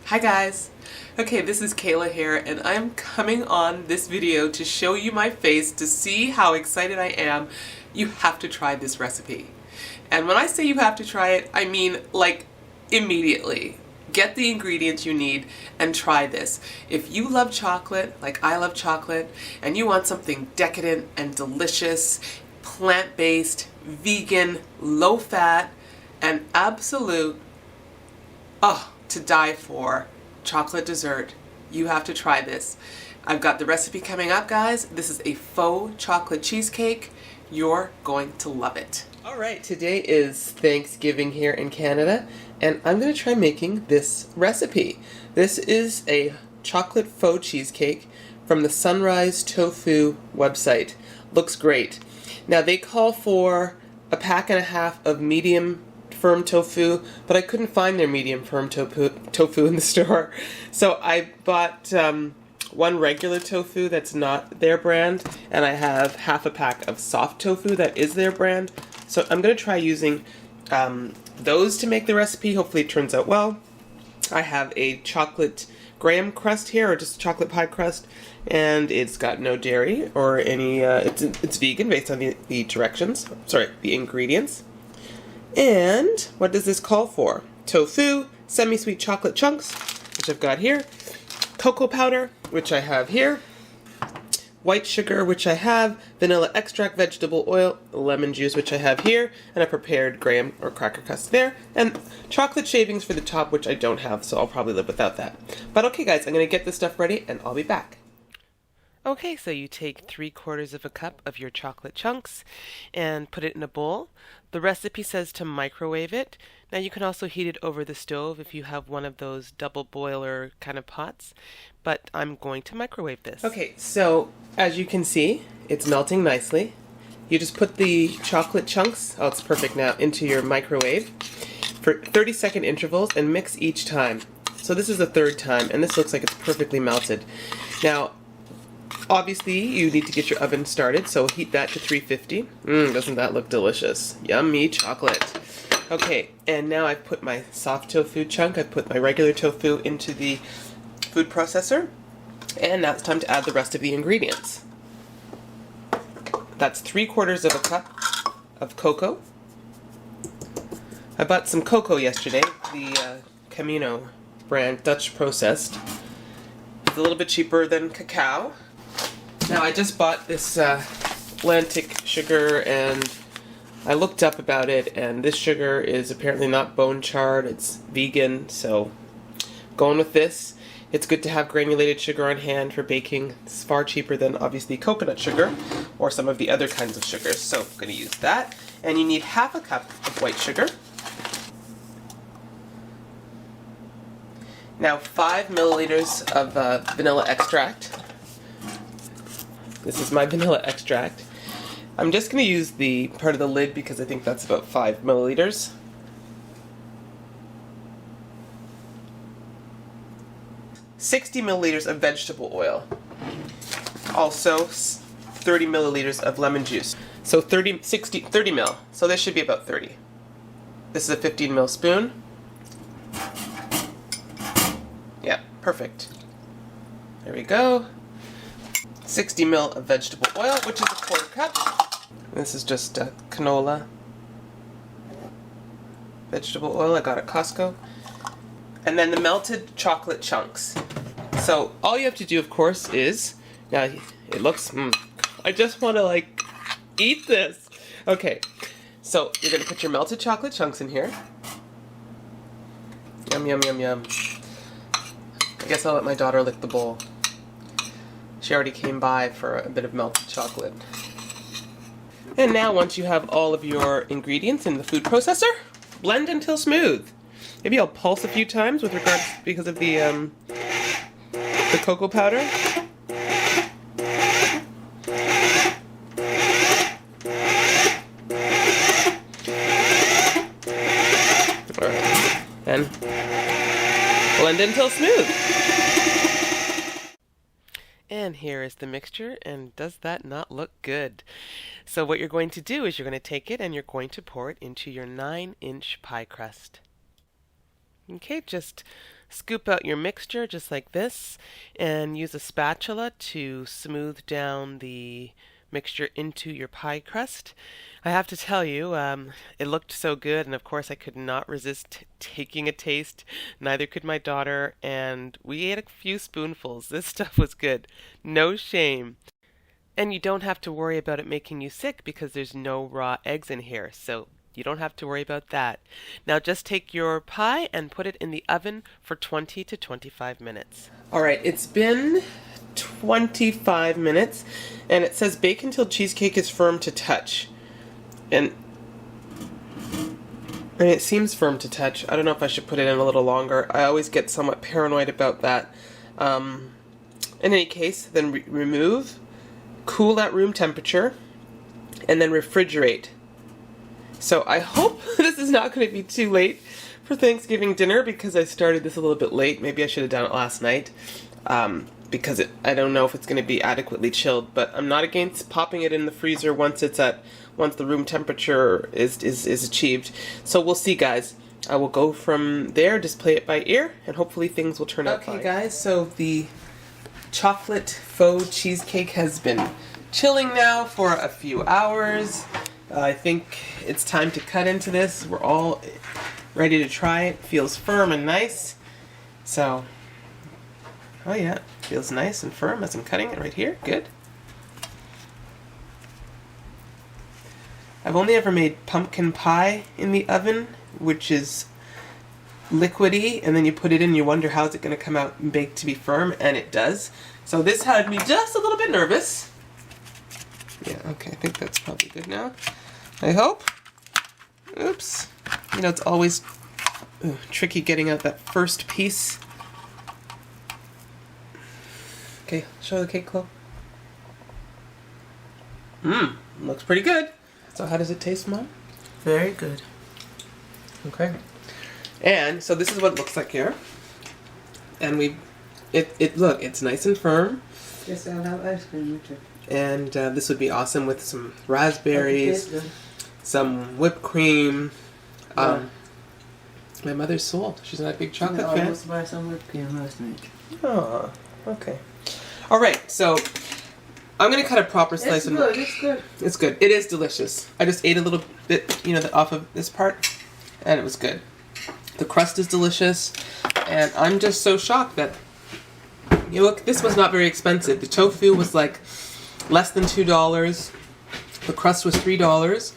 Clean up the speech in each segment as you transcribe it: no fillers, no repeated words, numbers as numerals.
Hi guys! Okay, this is Kayla here and I'm coming on this video to show you my face to see how excited I am. You have to try this recipe. And when I say you have to try it, I mean like immediately. Get the ingredients you need and try this. If you love chocolate, like I love chocolate, and you want something decadent and delicious, plant-based, vegan, low-fat, and absolute, to die for chocolate dessert, you have to try this. I've got the recipe coming up, guys. This is a faux chocolate cheesecake. You're going to love it. All right, today is Thanksgiving here in Canada, and I'm going to try making this recipe. This is a chocolate faux cheesecake from the Sunrise Tofu website. Looks great. Now they call for a pack and a half of medium firm tofu, but I couldn't find their medium firm tofu in the store. So I bought one regular tofu that's not their brand, and I have half a pack of soft tofu that is their brand. So I'm going to try using those to make the recipe. Hopefully it turns out well. I have a chocolate graham crust here, or just chocolate pie crust, and it's got no dairy or any, it's vegan based on the directions, sorry, the ingredients. And what does this call for? Tofu, semi-sweet chocolate chunks, which I've got here, cocoa powder, which I have here, white sugar, which I have, vanilla extract, vegetable oil, lemon juice, which I have here, and a prepared graham or cracker crust there, and chocolate shavings for the top, which I don't have, so I'll probably live without that. But okay guys, I'm going to get this stuff ready and I'll be back. Okay, so you take 3/4 of a cup of your chocolate chunks and put it in a bowl. The recipe says to microwave it. Now you can also heat it over the stove if you have one of those double boiler kind of pots, but I'm going to microwave this. Okay, so as you can see, it's melting nicely. You just put the chocolate chunks, oh it's perfect now, into your microwave for 30-second intervals and mix each time. So this is the third time and this looks like it's perfectly melted. Now, obviously, you need to get your oven started, so heat that to 350. Doesn't that look delicious? Yummy chocolate. Okay, and now I've put my soft tofu chunk, I've put my regular tofu into the food processor, and now it's time to add the rest of the ingredients. That's 3/4 of a cup of cocoa. I bought some cocoa yesterday, the Camino brand, Dutch processed. It's a little bit cheaper than cacao. Now I just bought this Atlantic sugar and I looked up about it, and this sugar is apparently not bone charred, it's vegan, so going with this. It's good to have granulated sugar on hand for baking. It's far cheaper than obviously coconut sugar or some of the other kinds of sugars, so I'm going to use that. And you need half a cup of white sugar. Now 5 milliliters of vanilla extract. This is my vanilla extract. I'm just going to use the part of the lid because I think that's about 5 milliliters. $60 milliliters of vegetable oil. Also 30 milliliters of lemon juice. So 30 mil. So this should be about 30. This is a 15 mil spoon. Yeah, perfect. There we go. 60 mil of vegetable oil, which is a 1/4 cup. This is just canola vegetable oil I got at Costco. And then the melted chocolate chunks. So all you have to do, of course, is, now it looks, I just want to like eat this. Okay, so you're going to put your melted chocolate chunks in here. Yum, yum, yum, yum. I guess I'll let my daughter lick the bowl. She already came by for a bit of melted chocolate. And now once you have all of your ingredients in the food processor, blend until smooth. Maybe I'll pulse a few times with regards, because of the cocoa powder. Alright. And blend until smooth. And here is the mixture, and does that not look good? So what you're going to do is you're going to take it and you're going to pour it into your 9-inch pie crust. Okay, just Scoop out your mixture just like this and use a spatula to smooth down the mixture into your pie crust. I have to tell you, it looked so good, and of course I could not resist taking a taste. Neither could my daughter, and we ate a few spoonfuls. This stuff was good. No shame. And you don't have to worry about it making you sick because there's no raw eggs in here, so you don't have to worry about that. Now just take your pie and put it in the oven for 20 to 25 minutes. Alright, it's been 25 minutes, and it says bake until cheesecake is firm to touch. And it seems firm to touch. I don't know if I should put it in a little longer. I always get somewhat paranoid about that. In any case, then remove, cool at room temperature, and then refrigerate. So I hope this is not going to be too late for Thanksgiving dinner because I started this a little bit late. Maybe I should have done it last night because I don't know if it's going to be adequately chilled. But I'm not against popping it in the freezer once the room temperature is achieved. So we'll see, guys. I will go from there, just play it by ear, and hopefully things will turn out fine. Okay, guys. So the chocolate faux cheesecake has been chilling now for a few hours. I think it's time to cut into this. We're all ready to try it. Feels firm and nice. So, oh yeah, feels nice and firm as I'm cutting it right here. Good. I've only ever made pumpkin pie in the oven, which is liquidy, and then you put it in, you wonder how's it going to come out and bake to be firm, and it does. So this had me just a little bit nervous. Yeah, okay, I think that's probably good now. I hope. Oops. You know, it's always tricky getting out that first piece. Okay, show the cake, Chloe. Looks pretty good. So how does it taste, Mom? Very good. Okay. And so this is what it looks like here. And look, it's nice and firm. Yes, I'll have ice cream with it. And this would be awesome with some raspberries, some whipped cream. My mother's sold. She's not a big chocolate fan. I was buy some whipped cream last night. Oh, okay. All right, so I'm gonna cut a proper slice. It's good. It's good. It's good. It is delicious. I just ate a little bit, off of this part, and it was good. The crust is delicious, and I'm just so shocked that look. This was not very expensive. The tofu was like less than $2. The crust was $3,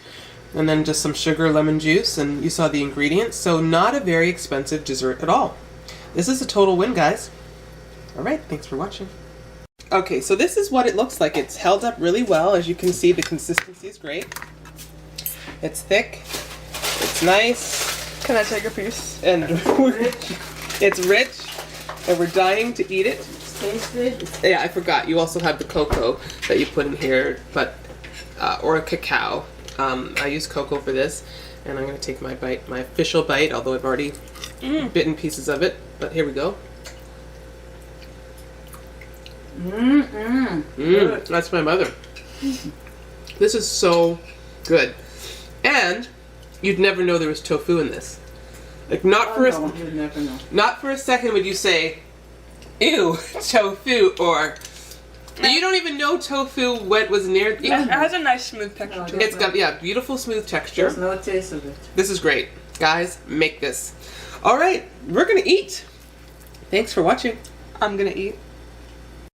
and then just some sugar, lemon juice, and you saw the ingredients. So not a very expensive dessert at all. This is a total win, guys. All right, thanks for watching. Okay, so this is what it looks like. It's held up really well. As you can see, the consistency is great. It's thick. It's nice. Can I take a piece? And it's rich, and we're dying to eat it. Tasted. Yeah, I forgot. You also have the cocoa that you put in here, but or a cacao. I use cocoa for this, and I'm going to take my bite, my official bite, although I've already bitten pieces of it. But here we go. That's my mother. This is so good, and you'd never know there was tofu in this. Like not for you'd never know. Not for a second would you say, "Ew, tofu," or you don't even know tofu was near. It has a nice smooth texture to it. It's got beautiful smooth texture. There's no taste of it. This is great, guys. Make this. All right, we're gonna eat. Thanks for watching. I'm gonna eat.